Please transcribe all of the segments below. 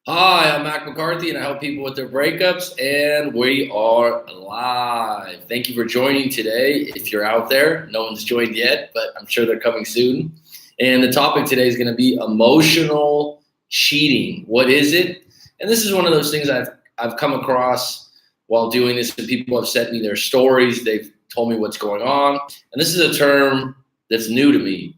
Hi, I'm McCarthy, and I help people with their breakups, and we are live. Thank you for joining today. If you're out there, no one's joined yet, but I'm sure they're coming soon. And the topic today is going to be emotional cheating. What is it? And this is one of those things I've come across while doing this, and people have sent me their stories. They've told me what's going on, and this is a term that's new to me.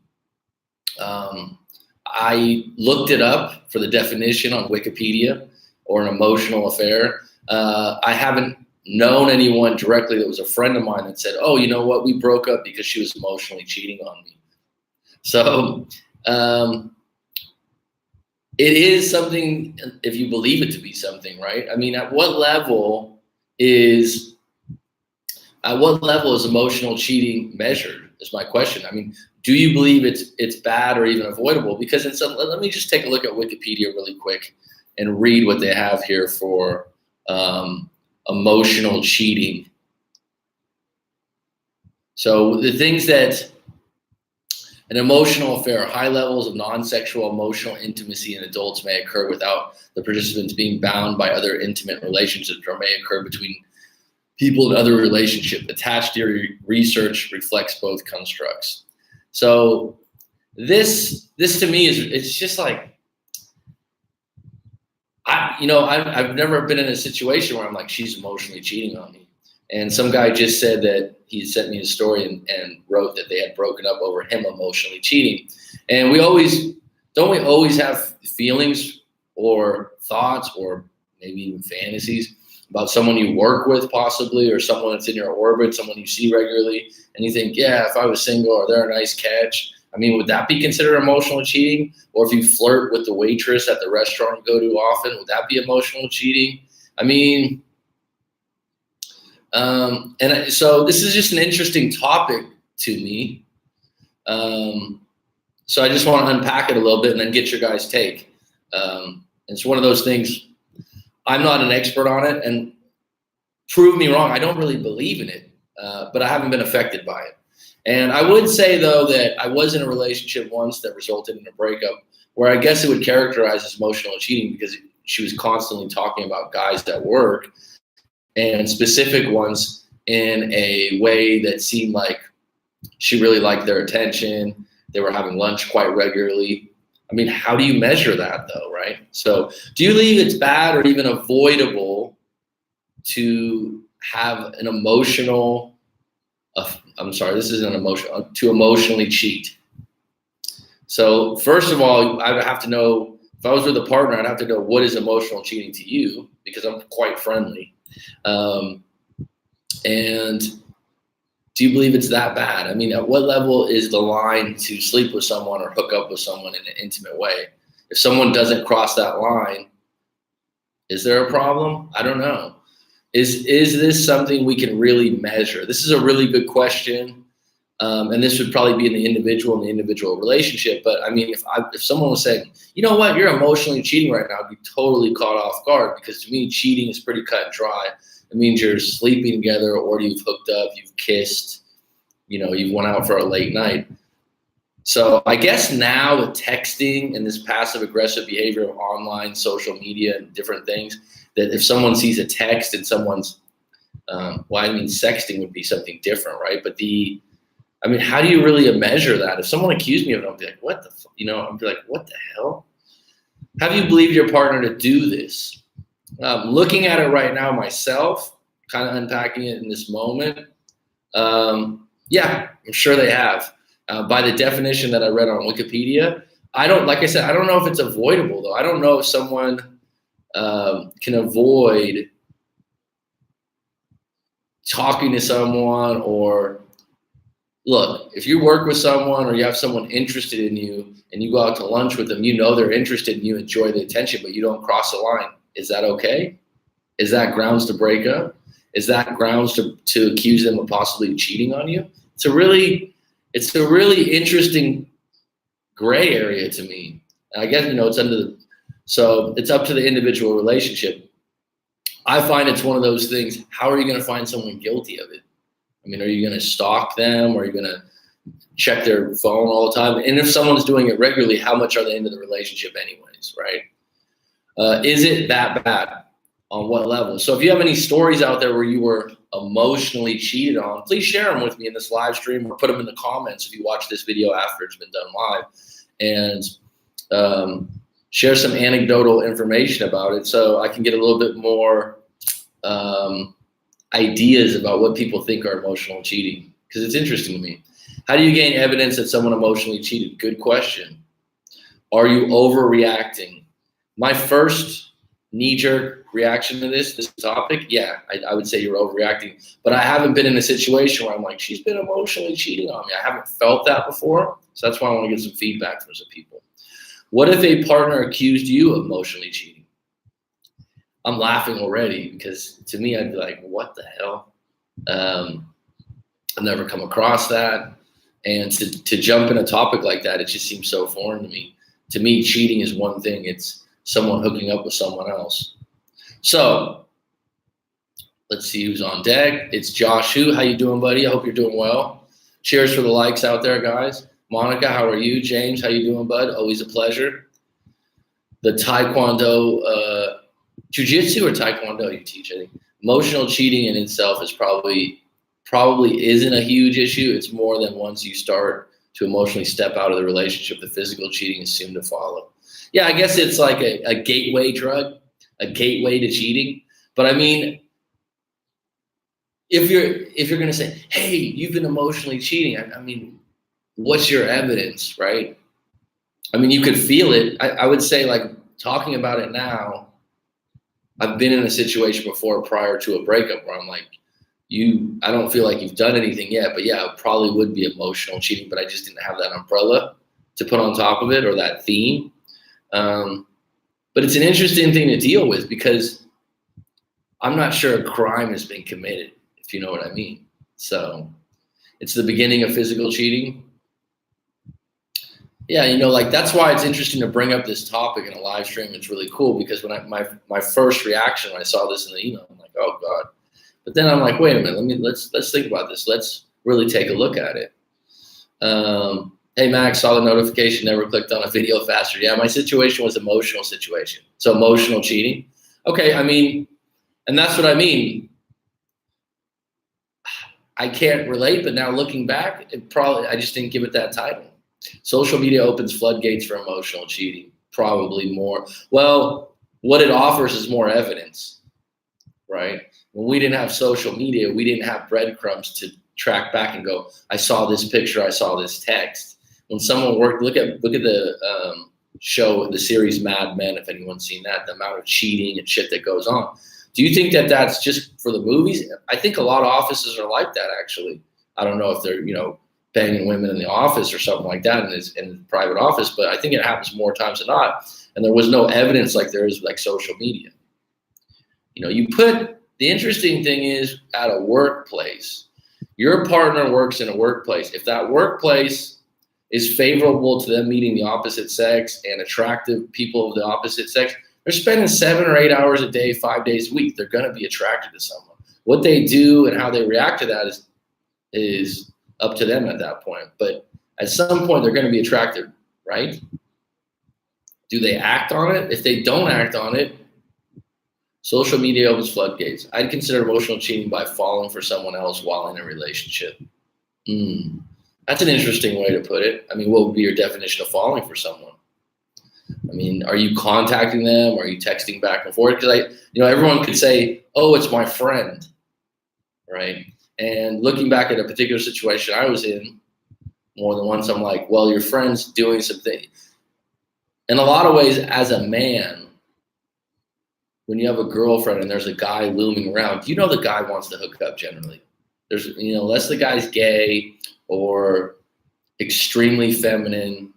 I looked it up for the definition on Wikipedia, or an emotional affair. I haven't known anyone directly that was a friend of mine that said, oh, you know what, we broke up because she was emotionally cheating on me. So it is something, if you believe it to be something, right? I mean, at what level is emotional cheating measured is my question. I mean, do you believe it's bad or even avoidable? Because let me just take a look at Wikipedia really quick and read what they have here for emotional cheating. So the things that an emotional affair, high levels of non-sexual emotional intimacy in adults may occur without the participants being bound by other intimate relationships, or may occur between people in other relationship. Attached theory research reflects both constructs. So this to me it's just like, I've never been in a situation where I'm like, she's emotionally cheating on me. And some guy just said that he sent me a story and wrote that they had broken up over him emotionally cheating. And we always have feelings or thoughts or maybe even fantasies about someone you work with possibly, or someone that's in your orbit, someone you see regularly, and you think, yeah, if I was single or they're a nice catch, I mean, would that be considered emotional cheating? Or if you flirt with the waitress at the restaurant you go to often, would that be emotional cheating? I mean, so this is just an interesting topic to me. So I just want to unpack it a little bit and then get your guys' take. It's one of those things, I'm not an expert on it, and prove me wrong, I don't really believe in it, but I haven't been affected by it. And I would say, though, that I was in a relationship once that resulted in a breakup where I guess it would characterize as emotional cheating, because she was constantly talking about guys at work, and specific ones, in a way that seemed like she really liked their attention. They were having lunch quite regularly. I mean, how do you measure that, though, right? So do you believe it's bad or even avoidable to have an emotional, to emotionally cheat? So first of all, I would have to know, if I was with a partner, I'd have to know, what is emotional cheating to you? Because I'm quite friendly. And do you believe it's that bad? I mean, at what level is the line to sleep with someone or hook up with someone in an intimate way? If someone doesn't cross that line, is there a problem? I don't know. Is this something we can really measure? This is a really good question. And this would probably be in the individual relationship. But I mean, if someone was saying, you know what, you're emotionally cheating right now, I'd be totally caught off guard, because to me, cheating is pretty cut and dry. It means you're sleeping together, or you've hooked up, you've kissed, you've went out for a late night. So I guess now with texting and this passive aggressive behavior of online social media and different things, that if someone sees a text and someone's, sexting would be something different, right? But how do you really measure that? If someone accused me of it, I'd be like, what the, I'd be like, what the hell? Have you believed your partner to do this? Looking at it right now myself, kind of unpacking it in this moment, yeah, I'm sure they have. By the definition that I read on Wikipedia, like I said, I don't know if it's avoidable, though. I don't know if someone can avoid talking to someone, or look, if you work with someone or you have someone interested in you and you go out to lunch with them, they're interested in you, enjoy the attention, but you don't cross the line. Is that okay? Is that grounds to break up? Is that grounds to accuse them of possibly cheating on you? It's a really interesting gray area to me. I guess, so it's up to the individual relationship. I find it's one of those things. How are you going to find someone guilty of it? I mean, are you going to stalk them? Or are you going to check their phone all the time? And if someone's doing it regularly, how much are they into the relationship anyways, right? Is it that bad? On what level? So if you have any stories out there where you were emotionally cheated on, please share them with me in this live stream or put them in the comments if you watch this video after it's been done live, and share some anecdotal information about it so I can get a little bit more ideas about what people think are emotional cheating, because it's interesting to me. How do you gain evidence that someone emotionally cheated? Good question. Are you overreacting? My first knee-jerk reaction to this topic, yeah, I would say you're overreacting. But I haven't been in a situation where I'm like, she's been emotionally cheating on me. I haven't felt that before. So that's why I want to get some feedback from some people. What if a partner accused you of emotionally cheating? I'm laughing already because to me, I'd be like, what the hell? I've never come across that. And to jump in a topic like that, it just seems so foreign to me. To me, cheating is one thing. It's someone hooking up with someone else. So let's see who's on deck. It's Josh. How you doing, buddy? I hope you're doing well. Cheers for the likes out there, guys. Monica, how are you? James, how you doing, bud? Always a pleasure. The Taekwondo, Jiu-Jitsu or Taekwondo you teach, I think. Emotional cheating in itself is probably isn't a huge issue. It's more than once you start to emotionally step out of the relationship, the physical cheating is soon to follow. Yeah, I guess it's like a gateway drug, a gateway to cheating. But I mean, if you're going to say, hey, you've been emotionally cheating, I mean, what's your evidence, right? I mean, you could feel it. I would say, like, talking about it now, I've been in a situation before prior to a breakup where I'm like, I don't feel like you've done anything yet, but yeah, it probably would be emotional cheating, but I just didn't have that umbrella to put on top of it or that theme. But it's an interesting thing to deal with because I'm not sure a crime has been committed, if you know what I mean. So it's the beginning of physical cheating. Yeah, like that's why it's interesting to bring up this topic in a live stream. It's really cool because when my first reaction when I saw this in the email, I'm like, oh God. But then I'm like, wait a minute, let's think about this. Let's really take a look at it. Hey, Max, saw the notification, never clicked on a video faster. Yeah, my situation was emotional situation. So emotional cheating. Okay, I mean, and that's what I mean. I can't relate, but now looking back, I just didn't give it that title. Social media opens floodgates for emotional cheating. Probably more. Well, what it offers is more evidence, right? When we didn't have social media, we didn't have breadcrumbs to track back and go, I saw this picture, I saw this text. When someone look at the show, the series Mad Men, if anyone's seen that, the amount of cheating and shit that goes on. Do you think that that's just for the movies? I think a lot of offices are like that, actually. I don't know if they're, banging women in the office or something like that in the private office, but I think it happens more times than not. And there was no evidence like there is like social media. The interesting thing is at a workplace, your partner works in a workplace. If that workplace is favorable to them meeting the opposite sex and attractive people of the opposite sex, they're spending 7 or 8 hours a day, 5 days a week. They're going to be attracted to someone. What they do and how they react to that is up to them at that point. But at some point, they're going to be attracted, right? Do they act on it? If they don't act on it, social media opens floodgates. I'd consider emotional cheating by falling for someone else while in a relationship. That's an interesting way to put it. I mean, what would be your definition of falling for someone? I mean, are you contacting them? Are you texting back and forth? Because everyone could say, "Oh, it's my friend," right? And looking back at a particular situation I was in, more than once, I'm like, well, your friend's doing something. In a lot of ways, as a man, when you have a girlfriend and there's a guy looming around, the guy wants to hook up generally. There's, unless the guy's gay or extremely feminine,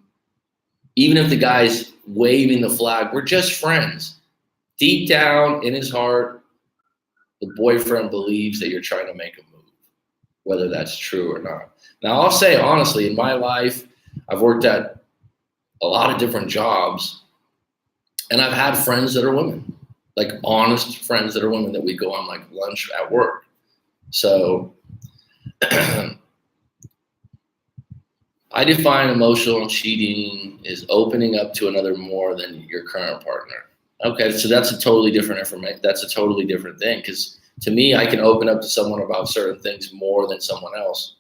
even if the guy's waving the flag, we're just friends. Deep down in his heart, the boyfriend believes that you're trying to make a move, whether that's true or not. Now, I'll say honestly, in my life, I've worked at a lot of different jobs, and I've had friends that are women, like honest friends that are women that we go on like lunch at work. So I define emotional cheating as opening up to another more than your current partner. Okay, so that's a totally different information. That's a totally different thing, because to me, I can open up to someone about certain things more than someone else.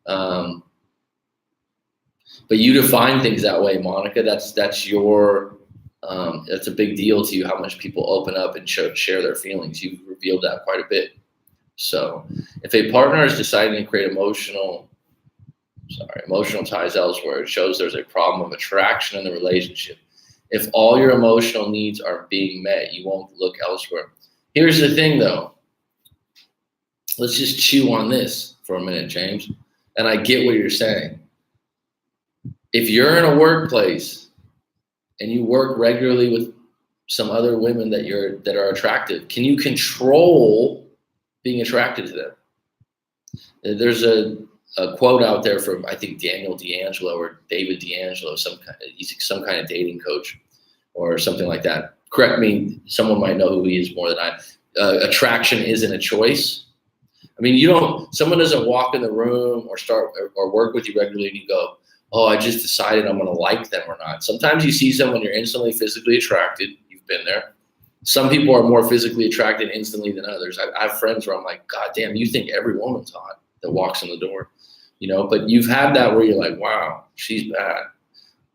But you define things that way, Monica. That's your that's a big deal to you, how much people open up and share their feelings. You've revealed that quite a bit. So if a partner is deciding to create emotional ties elsewhere, it shows there's a problem of attraction in the relationship. If all your emotional needs aren't being met, you won't look elsewhere. Here's the thing, though. Let's just chew on this for a minute, James. And I get what you're saying. If you're in a workplace and you work regularly with some other women that are attractive, can you control being attracted to them? There's a quote out there from, I think, Daniel D'Angelo or David D'Angelo, he's some kind of dating coach or something like that. Correct me, someone might know who he is more than I. Attraction isn't a choice. I mean, someone doesn't walk in the room or work with you regularly and you go, oh, I just decided I'm going to like them or not. Sometimes you see someone, you're instantly physically attracted. You've been there. Some people are more physically attracted instantly than others. I have friends where I'm like, God damn, you think every woman's hot that walks in the door, but you've had that where you're like, wow, she's bad.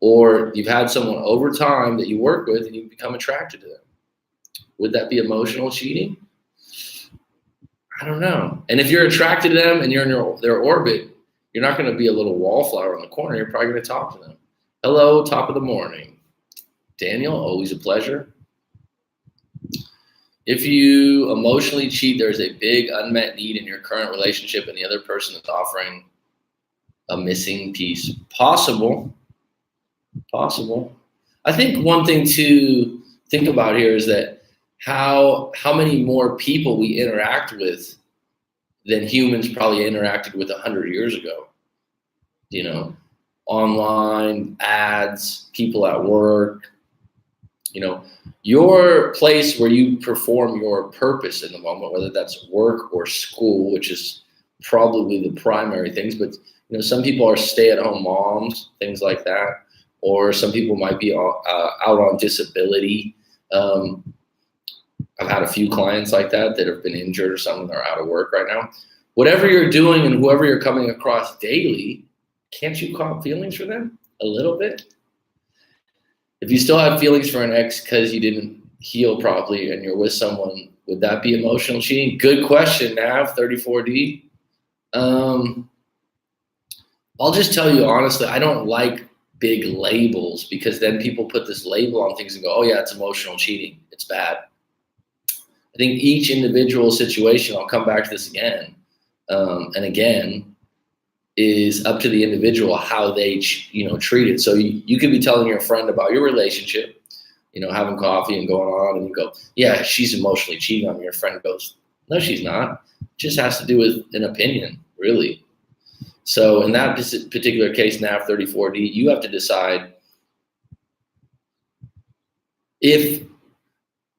Or you've had someone over time that you work with and you become attracted to them. Would that be emotional cheating? I don't know. And if you're attracted to them and you're in their orbit, you're not going to be a little wallflower in the corner. You're probably going to talk to them. Hello, top of the morning. Daniel, always a pleasure. If you emotionally cheat, there's a big unmet need in your current relationship and the other person is offering a missing piece. Possible. I think one thing to think about here is that how many more people we interact with than humans probably interacted with 100 years ago. Online, ads, people at work, your place where you perform your purpose in the moment, whether that's work or school, which is probably the primary things, but some people are stay-at-home moms, things like that, or some people might be out on disability. I've had a few clients like that have been injured or something, they're out of work right now. Whatever you're doing and whoever you're coming across daily, can't you have feelings for them a little bit? If you still have feelings for an ex because you didn't heal properly and you're with someone, would that be emotional cheating? Good question, Nav, 34D. I'll just tell you honestly, I don't like big labels because then people put this label on things and go, oh yeah, it's emotional cheating. It's bad. I think each individual situation, I'll come back to this again and again, is up to the individual how they treat it. So you could be telling your friend about your relationship, having coffee and going on, and you go, yeah, she's emotionally cheating on me. Your friend goes, no, she's not. It just has to do with an opinion, really. So in that particular case, NAV 34D, you have to decide if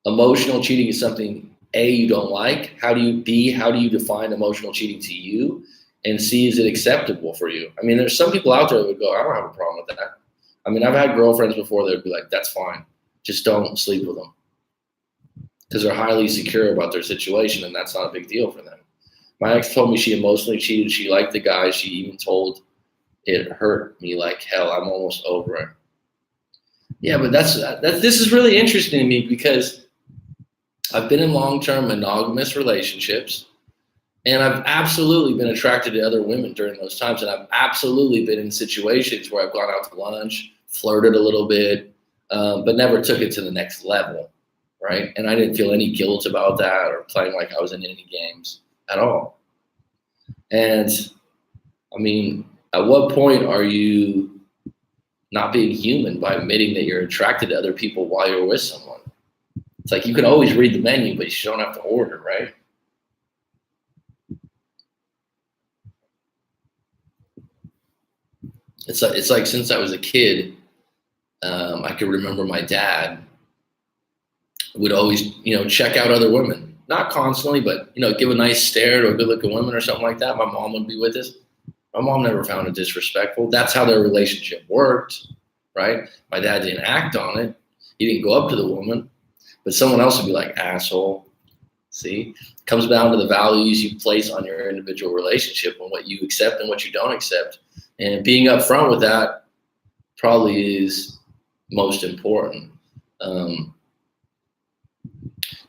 emotional cheating is something A, you don't like. How do you define emotional cheating to you? And C, is it acceptable for you? I mean, there's some people out there that would go, I don't have a problem with that. I mean, I've had girlfriends before that would be like, that's fine. Just don't sleep with them. Because they're highly secure about their situation, and that's not a big deal for them. My ex told me she emotionally cheated. She liked the guy. She even told it hurt me like hell. I'm almost over it. Yeah, but this is really interesting to me because I've been in long-term monogamous relationships. And I've absolutely been attracted to other women during those times. And I've absolutely been in situations where I've gone out to lunch, flirted a little bit, but never took it to the next level, right? And I didn't feel any guilt about that or playing like I was in any games at all. And, I mean, at what point are you not being human by admitting that you're attracted to other people while you're with someone? It's like you can always read the menu, but you don't have to order, right? It's like since I was a kid, I can remember my dad would always, check out other women. Not constantly, but, give a nice stare to a good-looking woman or something like that. My mom would be with us. My mom never found it disrespectful. That's how their relationship worked, right? My dad didn't act on it. He didn't go up to the woman. But someone else would be like, asshole. See, it comes down to the values you place on your individual relationship and what you accept and what you don't accept. And being upfront with that probably is most important.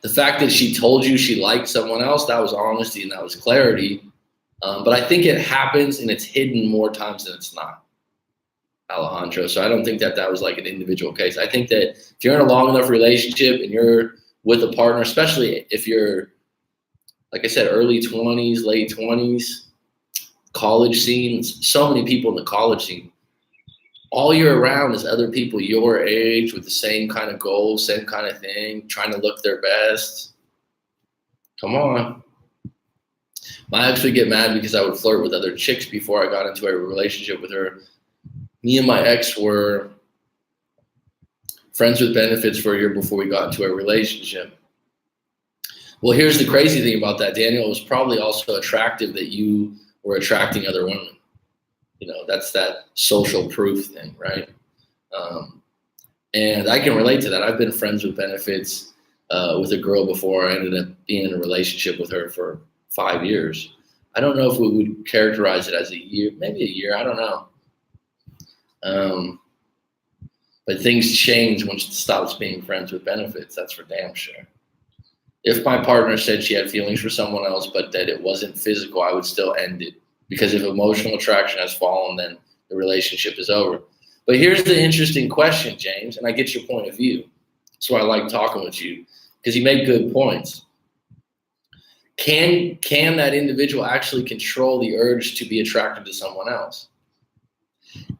The fact that she told you she liked someone else, that was honesty and that was clarity. But I think it happens and it's hidden more times than it's not, Alejandro. So I don't think that was like an individual case. I think that if you're in a long enough relationship and you're with a partner, especially if you're, like I said, early 20s, late 20s, college scenes, so many people in the college scene, all year around is other people your age with the same kind of goals, same kind of thing, trying to look their best. Come on. My ex would get mad because I would flirt with other chicks before I got into a relationship with her. Me and my ex were friends with benefits for a year before we got into a relationship. Well, here's the crazy thing about that, Daniel. It was probably also attractive that you were attracting other women. You know, that's that social proof thing, right? And I can relate to that. I've been friends with benefits with a girl before. I ended up being in a relationship with her for 5 years. I don't know if we would characterize it as a year, maybe a year. I don't know. But things change once it stops being friends with benefits. That's for damn sure. If my partner said she had feelings for someone else, but that it wasn't physical, I would still end it. Because if emotional attraction has fallen, then the relationship is over. But here's the interesting question, James, and I get your point of view. That's why I like talking with you, because you make good points. Can that individual actually control the urge to be attracted to someone else?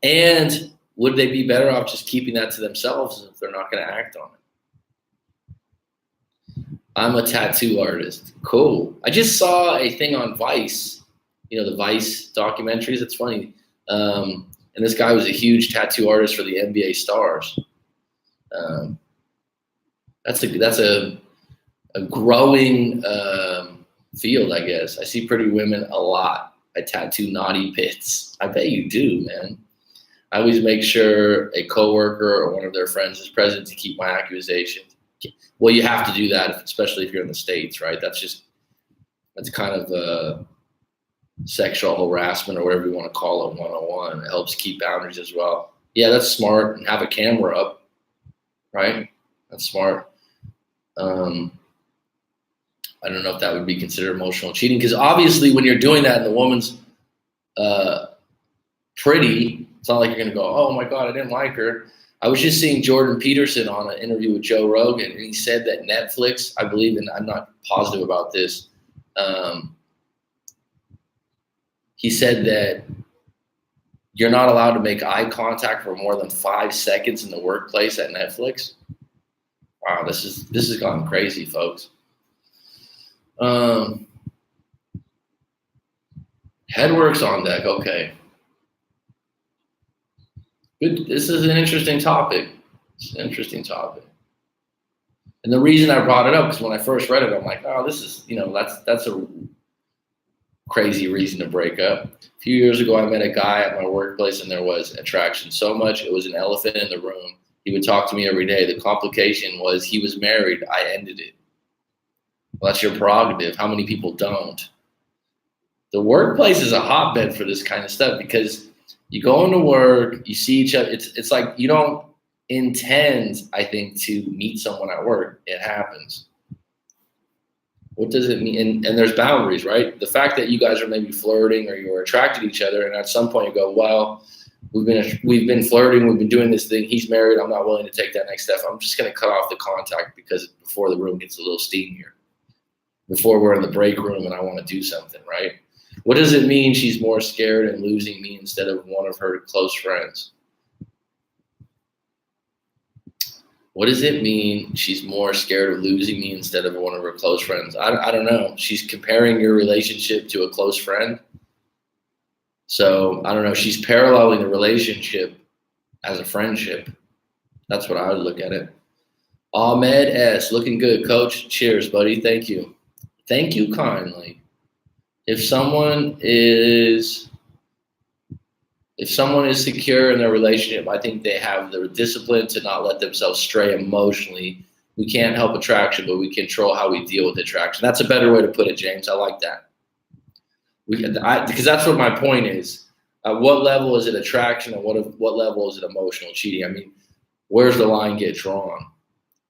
And would they be better off just keeping that to themselves if they're not going to act on it? I'm a tattoo artist. Cool. I just saw a thing on Vice, you know, the Vice documentaries. It's funny. And this guy was a huge tattoo artist for the NBA stars. That's a growing field, I guess. I see pretty women a lot. I tattoo naughty bits. I bet you do, man. I always make sure a coworker or one of their friends is present to keep my accusations. Well, you have to do that, especially if you're in the States, right? That's kind of sexual harassment or whatever you want to call it, 101. It helps keep boundaries as well. Yeah, that's smart. And have a camera up, right? That's smart. I don't know if that would be considered emotional cheating, because obviously when you're doing that and the woman's pretty, it's not like you're going to go, oh my God, I didn't like her. I was just seeing Jordan Peterson on an interview with Joe Rogan, and he said that Netflix, I believe, and I'm not positive about this, he said that you're not allowed to make eye contact for more than 5 seconds in the workplace at Netflix. Wow, this has gone crazy, folks. Headworks on deck. Okay. Good. This is an interesting topic. It's an interesting topic. And the reason I brought it up is when I first read it, I'm like, oh, this is, that's a crazy reason to break up. A few years ago, I met a guy at my workplace and there was attraction so much. It was an elephant in the room. He would talk to me every day. The complication was he was married. I ended it. Well, that's your prerogative. How many people don't? The workplace is a hotbed for this kind of stuff because you go into work, you see each other. It's like you don't intend, I think, to meet someone at work. It happens. What does it mean? And there's boundaries, right? The fact that you guys are maybe flirting or you're attracted to each other, and at some point you go, well, we've been flirting, we've been doing this thing. He's married. I'm not willing to take that next step. I'm just going to cut off the contact because before the room gets a little steamier, before we're in the break room and I want to do something, right? What does it mean she's more scared and losing me instead of one of her close friends? What does it mean she's more scared of losing me instead of one of her close friends? I don't know. She's comparing your relationship to a close friend. So I don't know. She's paralleling the relationship as a friendship. That's what I would look at it. Ahmed S. Looking good, coach. Cheers, buddy. Thank you. Thank you kindly. If someone is secure in their relationship, I think they have the discipline to not let themselves stray emotionally We can't help attraction, but we control how we deal with attraction. That's a better way to put it, James. I like that. Because that's what my point is. At what level is it attraction, and what level is it emotional cheating? I mean, where's the line get drawn,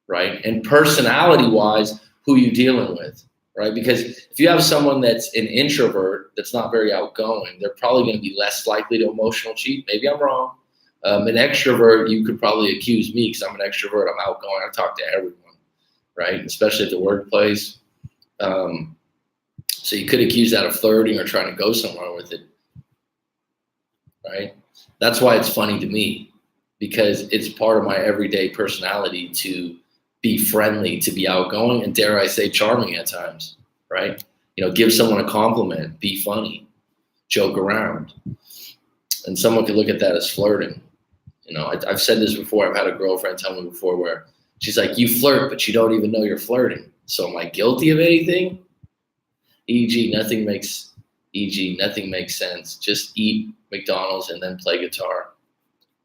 right? And personality-wise, who you dealing with, right? Because if you have someone that's an introvert that's not very outgoing, they're probably going to be less likely to emotional cheat. Maybe I'm wrong. An extrovert, you could probably accuse me because I'm an extrovert. I'm outgoing. I talk to everyone, right? Especially at the workplace. So you could accuse that of flirting or trying to go somewhere with it, right? That's why it's funny to me, because it's part of my everyday personality to be friendly, to be outgoing, and dare I say charming at times, right? Give someone a compliment, be funny, joke around. And someone could look at that as flirting. I've said this before. I've had a girlfriend tell me before where she's like, you flirt, but you don't even know you're flirting. So am I guilty of anything? E.g., nothing makes sense. Just eat McDonald's and then play guitar.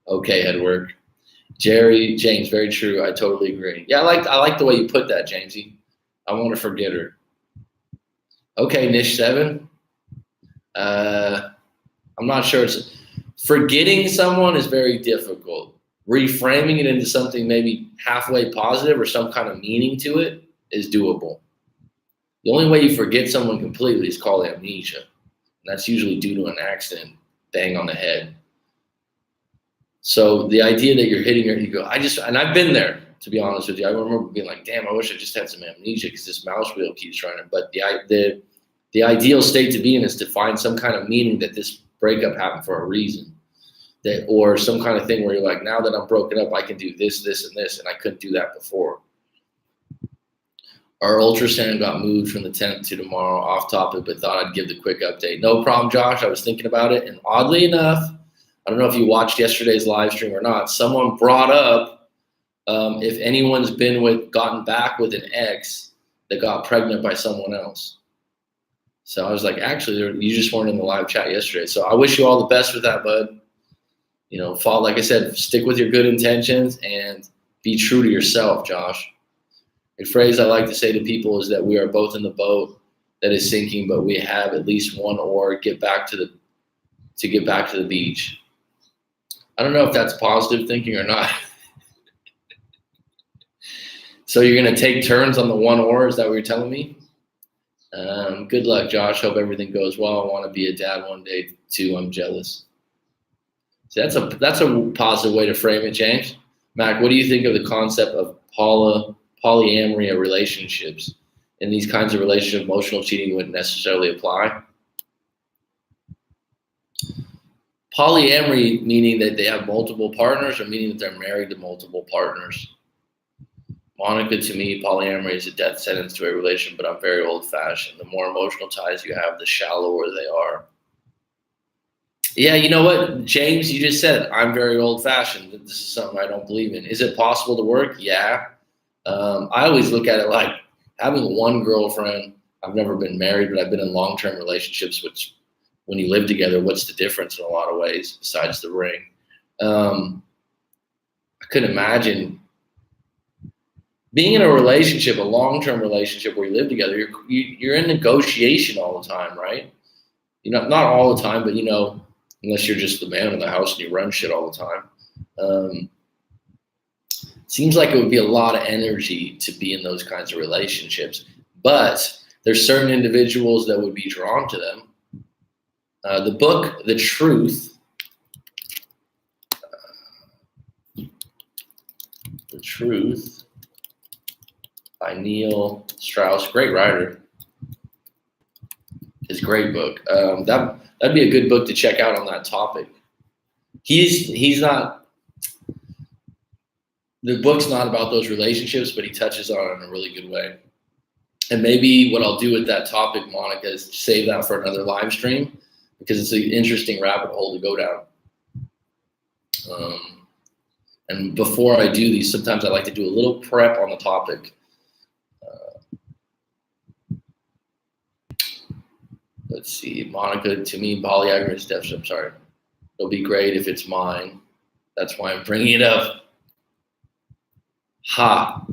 Okay, Edward. James, very true. I totally agree. Yeah, I like the way you put that, Jamesy. I want to forget her. Okay, Nish 7. I'm not sure. Forgetting someone is very difficult. Reframing it into something maybe halfway positive or some kind of meaning to it is doable. The only way you forget someone completely is called amnesia. And that's usually due to an accident, bang on the head. So the idea that you're hitting her, you go, and I've been there, to be honest with you. I remember being like, damn, I wish I just had some amnesia because this mouse wheel keeps running. But the ideal state to be in is to find some kind of meaning that this breakup happened for a reason. Or some kind of thing where you're like, now that I'm broken up, I can do this, this, and this, and I couldn't do that before. Our ultrasound got moved from the 10th to tomorrow, off topic, but thought I'd give the quick update. No problem, Josh. I was thinking about it, and oddly enough, I don't know if you watched yesterday's live stream or not, someone brought up if anyone's gotten back with an ex that got pregnant by someone else. So I was like, actually, you just weren't in the live chat yesterday. So I wish you all the best with that, bud. Like I said, stick with your good intentions and be true to yourself, Josh. A phrase I like to say to people is that we are both in the boat that is sinking, but we have at least one oar to get back to the beach. I don't know if that's positive thinking or not. So you're going to take turns on the one oar? Is that what you're telling me? Good luck, Josh. Hope everything goes well. I want to be a dad one day too. I'm jealous. So that's a positive way to frame it, James. Mac, what do you think of the concept of polyamory relationships? In these kinds of relationships, emotional cheating wouldn't necessarily apply. Polyamory meaning that they have multiple partners, or meaning that they're married to multiple partners? Monica, to me, polyamory is a death sentence to a relation, but I'm very old-fashioned. The more emotional ties you have, the shallower they are. Yeah, you know what, James, you just said, I'm very old-fashioned. This is something I don't believe in. Is it possible to work? Yeah. I always look at it like having one girlfriend. I've never been married, but I've been in long-term relationships, which when you live together, what's the difference in a lot of ways besides the ring? I couldn't imagine being in a relationship, a long-term relationship where you live together. You're in negotiation all the time, right? Not all the time, but unless you're just the man in the house and you run shit all the time. Seems like it would be a lot of energy to be in those kinds of relationships, but there's certain individuals that would be drawn to them. The book, The Truth, by Neil Strauss, great writer. It's a great book. That'd be a good book to check out on that topic. He's not. The book's not about those relationships, but he touches on it in a really good way. And maybe what I'll do with that topic, Monica, is save that for another live stream, because it's an interesting rabbit hole to go down. And before I do these, sometimes I like to do a little prep on the topic. Let's see, Monica, to me, polyamory is definitely, I'm sorry. It'll be great if it's mine. That's why I'm bringing it up. Ha.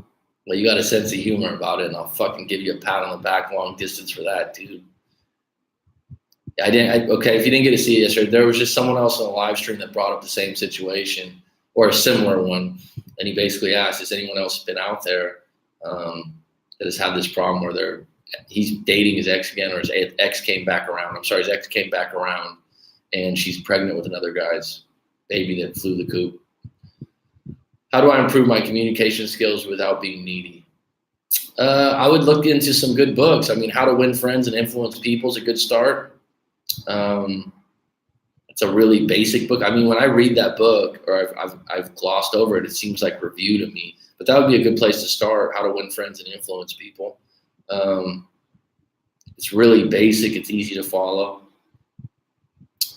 Well, you got a sense of humor about it, and I'll fucking give you a pat on the back long distance for that, dude. Okay, if you didn't get to see it yesterday, there was just someone else on a live stream that brought up the same situation or a similar one. And he basically asked, has anyone else been out there that has had this problem where he's dating his ex again, or his ex came back around. I'm sorry, his ex came back around and she's pregnant with another guy's baby that flew the coop. How do I improve my communication skills without being needy? I would look into some good books. I mean, How to Win Friends and Influence People is a good start. It's a really basic book. I mean, when I read that book, or I've glossed over it, it seems like review to me. But that would be a good place to start. How to Win Friends and Influence People. It's really basic. It's easy to follow.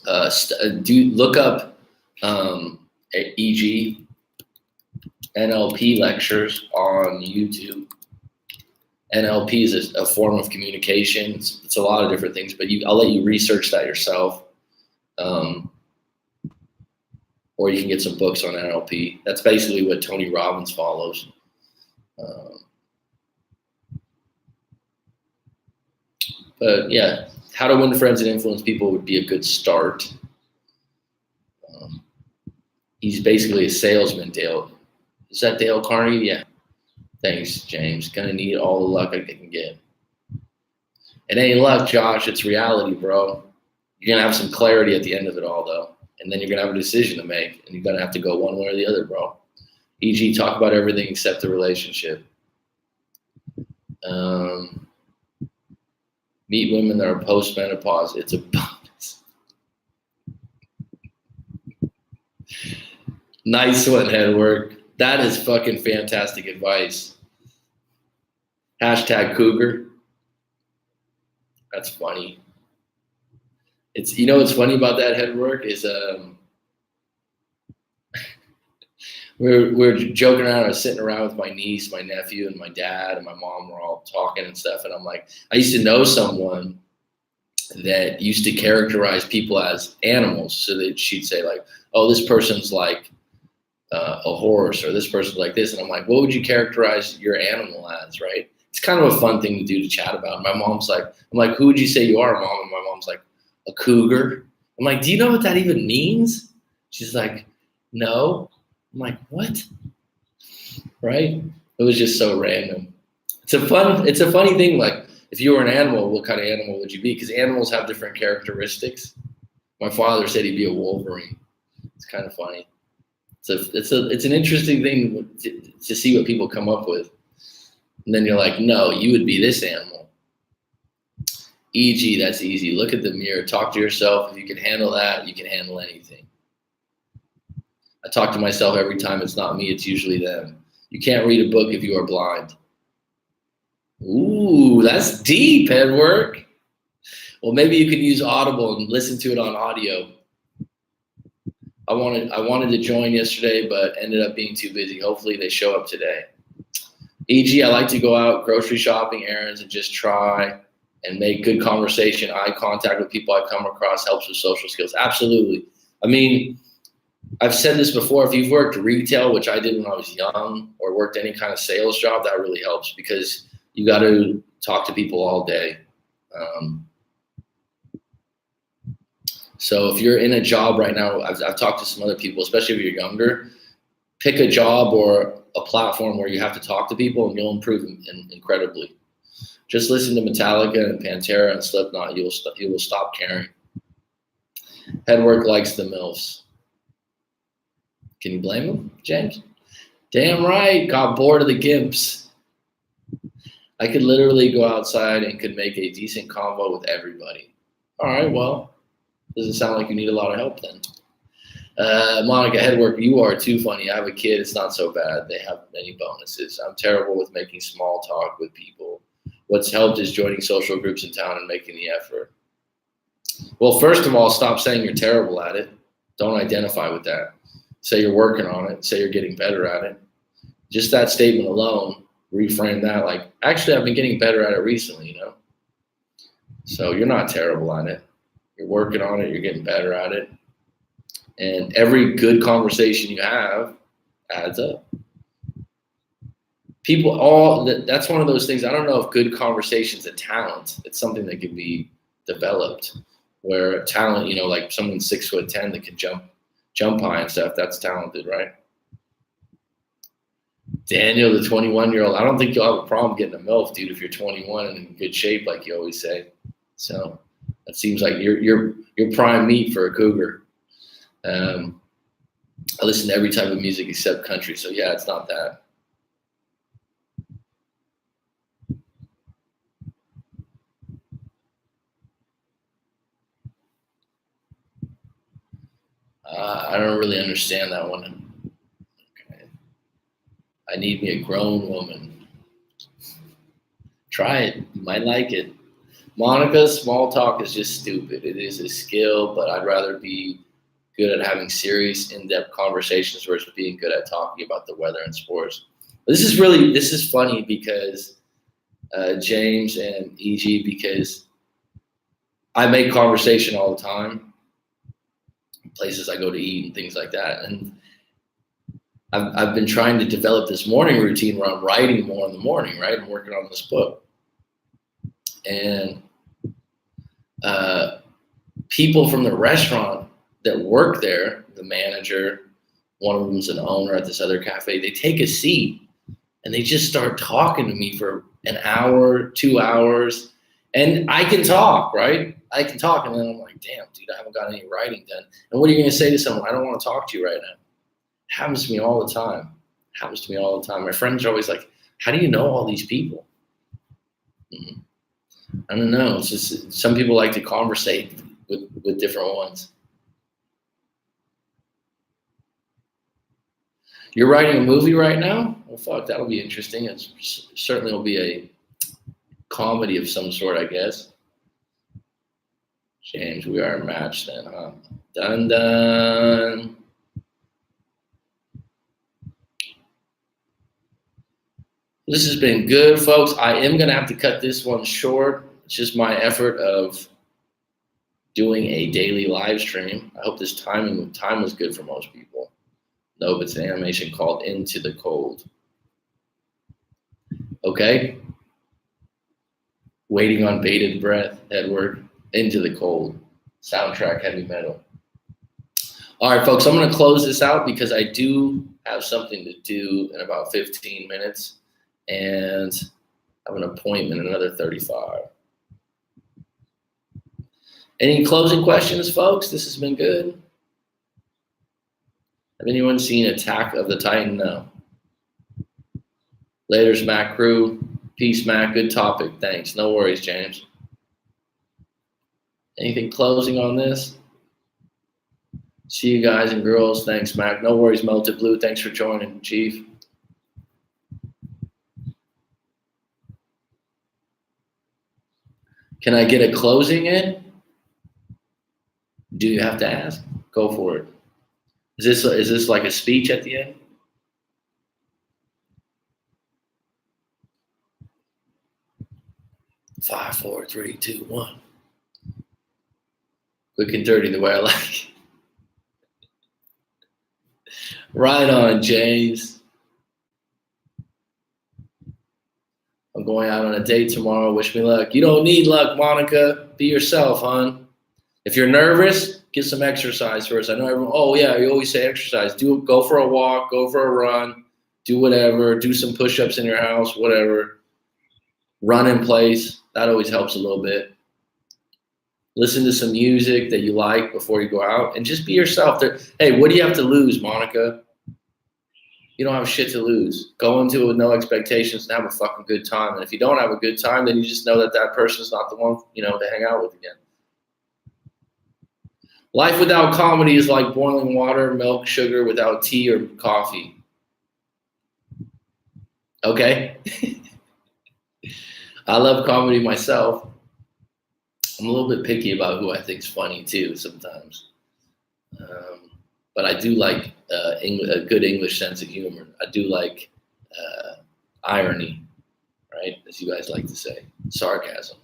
Look up e.g. NLP lectures on YouTube. NLP is a form of communication. It's a lot of different things, but I'll let you research that yourself. Or you can get some books on NLP. That's basically what Tony Robbins follows. But yeah, How to Win Friends and Influence People would be a good start. He's basically a salesman, Dale. Is that Dale Carnegie? Yeah. Thanks, James. Gonna need all the luck I can get. It ain't luck, Josh. It's reality, bro. You're gonna have some clarity at the end of it all, though. And then you're gonna have a decision to make, and you're gonna have to go one way or the other, bro. E.g., talk about everything except the relationship. Meet women that are post-menopause. It's a bonus. Nice one, Headwork. That is fucking fantastic advice. Hashtag Cougar. That's funny. It's, you know what's funny about that, Headwork, is we're joking around. I was sitting around with my niece, my nephew, and my dad, and my mom were all talking and stuff. And I'm like, I used to know someone that used to characterize people as animals. So that she'd say like, oh, this person's like a horse, or this person's like this. And I'm like, what would you characterize your animal as, right? It's kind of a fun thing to do, to chat about. And my mom's like, I'm like, who would you say you are, Mom? And my mom's like, a cougar. I'm like, do you know what that even means? She's like, no. I'm like, what? Right? It was just so random. It's a funny thing. Like, if you were an animal, what kind of animal would you be? Because animals have different characteristics. My father said he'd be a wolverine. It's kind of funny. It's an interesting thing to see what people come up with. And then you're like, no, you would be this animal. E.g., that's easy. Look at the mirror. Talk to yourself. If you can handle that, you can handle anything. I talk to myself every time. It's not me. It's usually them. You can't read a book if you are blind. Ooh, that's deep, Headwork. Well, maybe you can use Audible and listen to it on audio. I wanted to join yesterday, but ended up being too busy. Hopefully they show up today. E.g., I like to go out grocery shopping, errands, and just try and make good conversation. Eye contact with people I come across helps with social skills. Absolutely. I mean, I've said this before. If you've worked retail, which I did when I was young, or worked any kind of sales job, that really helps, because you got to talk to people all day. So if you're in a job right now, I've talked to some other people, especially if you're younger, pick a job or a platform where you have to talk to people, and you'll improve incredibly. Just listen to Metallica and Pantera and Slipknot. You will stop caring. Headwork likes the MILFs. Can you blame him, James? Damn right. Got bored of the gimps. I could literally go outside and could make a decent convo with everybody. All right, well, doesn't sound like you need a lot of help then. Monica, Headwork, you are too funny. I have a kid. It's not so bad. They have many bonuses. I'm terrible with making small talk with people. What's helped is joining social groups in town and making the effort. Well, first of all, stop saying you're terrible at it. Don't identify with that. Say you're working on it. Say you're getting better at it. Just that statement alone, reframe that like, actually, I've been getting better at it recently, you know? So you're not terrible at it. You're working on it. You're getting better at it. And every good conversation you have adds up. that's one of those things. I don't know if good conversation's a talent. It's something that can be developed. Where talent, you know, like someone 6'10" that can jump high and stuff, that's talented, right? Daniel, the 21-year-old, I don't think you'll have a problem getting a MILF, dude, if you're 21 and in good shape, like you always say. So that seems like you're prime meat for a cougar. I listen to every type of music except country, so yeah, it's not that. I don't really understand that one. Okay. I need me a grown woman. Try it. You might like it. Monica, small talk is just stupid. It is a skill, but I'd rather be good at having serious, in-depth conversations versus being good at talking about the weather and sports. This is funny because James and EG, because I make conversation all the time. Places I go to eat and things like that. And I've been trying to develop this morning routine where I'm writing more in the morning, right? I'm working on this book. And people from the restaurant that work there, the manager, one of them's an owner at this other cafe, they take a seat and they just start talking to me for an hour, 2 hours. And I can talk, right? I can talk. And then I'm like, damn, dude, I haven't got any writing done. And what are you going to say to someone? I don't want to talk to you right now. It happens to me all the time. My friends are always like, how do you know all these people? I don't know. It's just some people like to conversate with different ones. You're writing a movie right now? Well, fuck, that'll be interesting. It certainly will be a comedy of some sort, I guess. James, we are a match then, huh? Dun dun. This has been good, folks. I am going to have to cut this one short. It's just my effort of doing a daily live stream. I hope this time was good for most people. Nope, it's an animation called Into the Cold. Okay. Waiting on bated breath, Edward. Into the Cold. Soundtrack heavy metal. All right, folks, I'm going to close this out because I do have something to do in about 15 minutes. And I have an appointment in another 35. Any closing questions, folks? This has been good. Have anyone seen Attack of the Titan? No. Later's Mac crew. Peace, Mac. Good topic. Thanks. No worries, James. Anything closing on this? See you guys and girls. Thanks, Mac. No worries, Melted Blue. Thanks for joining, Chief. Can I get a closing in? Do you have to ask? Go for it. Is this like a speech at the end? Five, four, three, two, one. Quick and dirty, the way I like it. Right on, James. I'm going out on a date tomorrow. Wish me luck. You don't need luck, Monica. Be yourself, hon. If you're nervous, get some exercise first. I know everyone, oh yeah, you always say exercise. Go for a walk, go for a run, do whatever, do some push-ups in your house, whatever. Run in place. That always helps a little bit. Listen to some music that you like before you go out and just be yourself. Hey, what do you have to lose, Monica? You don't have shit to lose. Go into it with no expectations and have a fucking good time. And if you don't have a good time, then you just know that person's not the one, to hang out with again. Life without comedy is like boiling water, milk, sugar without tea or coffee. Okay? I love comedy myself. I'm a little bit picky about who I think is funny too sometimes. But I do like a good English sense of humor. I do like irony, right? As you guys like to say, sarcasm.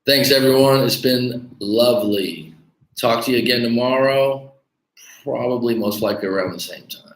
Thanks, everyone. It's been lovely. Talk to you again tomorrow, probably most likely around the same time.